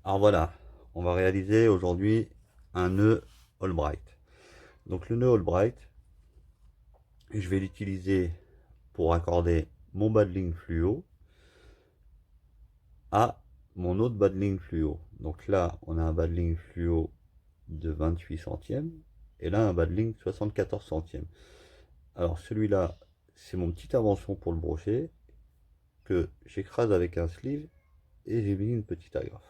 Alors voilà, on va réaliser aujourd'hui un nœud Albright. Donc le nœud Albright, je vais l'utiliser pour accorder mon bas de ligne fluo à mon autre bas de ligne fluo. Donc là, on a un bas de ligne fluo de 28 centièmes et là un bas de ligne 74 centièmes. Alors celui-là, c'est mon petit invention pour le brocher que j'écrase avec un sleeve et j'ai mis une petite agrafe.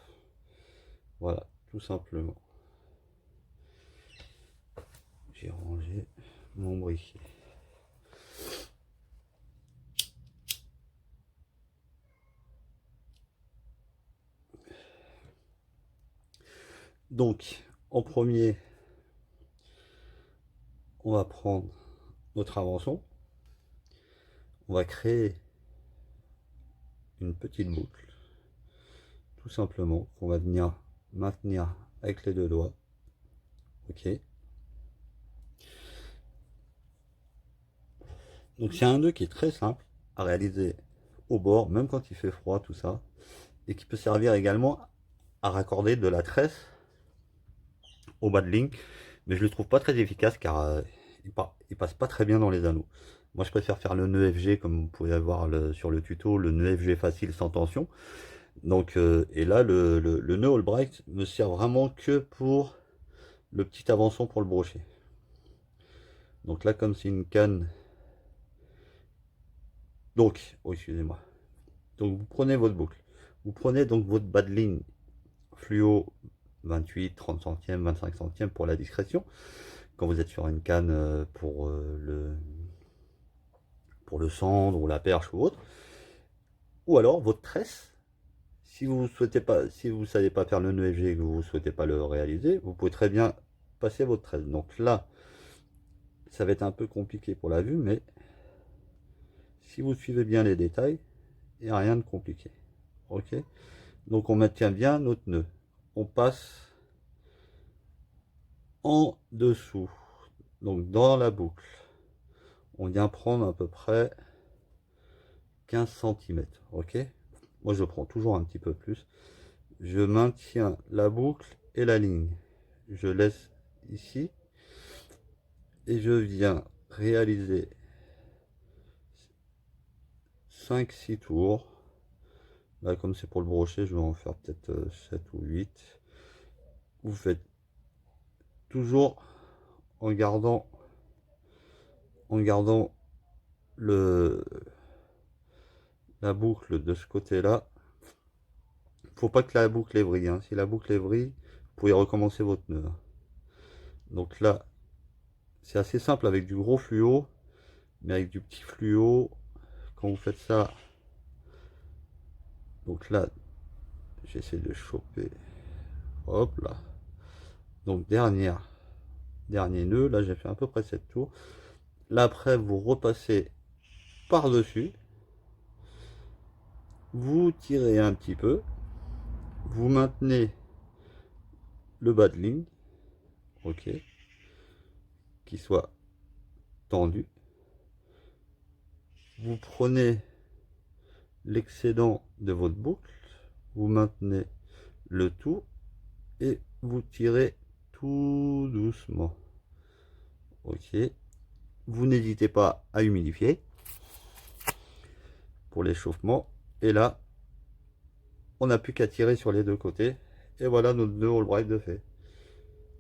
Voilà, tout simplement. J'ai rangé mon briquet. Donc, en premier, on va prendre notre invention. On va créer une petite boucle, tout simplement, qu'on va venir maintenir avec les deux doigts. Ok. Donc, c'est un nœud qui est très simple à réaliser au bord, même quand il fait froid, tout ça, et qui peut servir également à raccorder de la tresse au bas de ligne, mais je le trouve pas très efficace car il passe pas très bien dans les anneaux. Moi, je préfère faire le nœud FG comme vous pouvez voir sur le tuto, le nœud FG facile sans tension. Donc, et là, le nœud Albright me sert vraiment que pour le petit avançon pour le brocher. Donc là, comme c'est une canne, donc, oh, excusez-moi. Donc vous prenez votre boucle, vous prenez donc votre bas de ligne fluo 28, 30 centièmes, 25 centièmes pour la discrétion. Quand vous êtes sur une canne pour le cendre ou la perche ou autre, ou alors votre tresse. Si vous souhaitez pas, si vous savez pas faire le nœud FG et que vous souhaitez pas le réaliser, vous pouvez très bien passer votre tresse. Donc là, ça va être un peu compliqué pour la vue, mais si vous suivez bien les détails, il n'y a rien de compliqué. Ok. Donc on maintient bien notre nœud. On passe en dessous, donc dans la boucle. On vient prendre à peu près 15 cm. Ok. Moi je prends toujours un petit peu plus. Je maintiens la boucle et la ligne. Je laisse ici et je viens réaliser 5-6 tours. Là, comme c'est pour le brochet, je vais en faire peut-être 7 ou 8. Vous faites toujours en gardant le, la boucle de ce côté-là. Faut pas que la boucle est vrille. Hein. Si la boucle est vrille, vous pouvez recommencer votre nœud. Donc là, c'est assez simple avec du gros fluo, mais avec du petit fluo, quand vous faites ça, donc là, j'essaie de choper. Hop là. Donc dernier nœud, là j'ai fait à peu près 7 tours. Là après, vous repassez par-dessus, vous tirez un petit peu, vous maintenez le bas de ligne, ok, qui soit tendu. Vous prenez l'excédent de votre boucle, vous maintenez le tout et vous tirez tout doucement. Ok. Vous n'hésitez pas à humidifier pour l'échauffement. Et là, on n'a plus qu'à tirer sur les deux côtés. Et voilà notre nœud Albright de fait.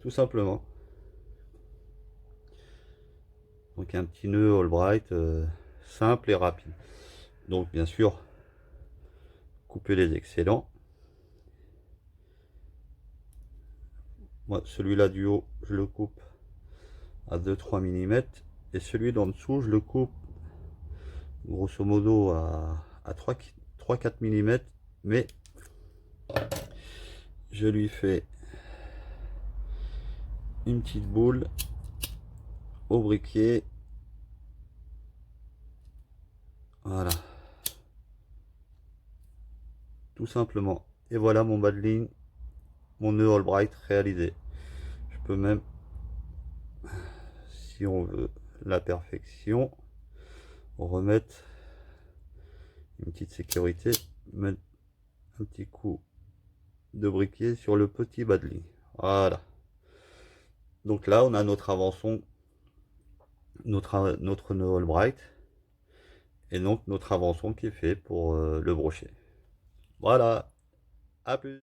Tout simplement. Donc un petit nœud Albright simple et rapide. Donc bien sûr, couper les excédents. Moi, celui-là du haut, je le coupe à 2-3 mm. Et celui d'en dessous, je le coupe grosso modo à 3-4 mm. Mais je lui fais une petite boule au briquet. Voilà. Tout simplement. Et voilà mon bas de ligne, mon nœud Albright réalisé. Je peux même, si on veut la perfection, remettre une petite sécurité, mettre un petit coup de briquet sur le petit bas de ligne. Voilà. Donc là, on a notre avançon, notre nœud Albright, et donc notre avançon qui est fait pour le brochet. Voilà, à plus.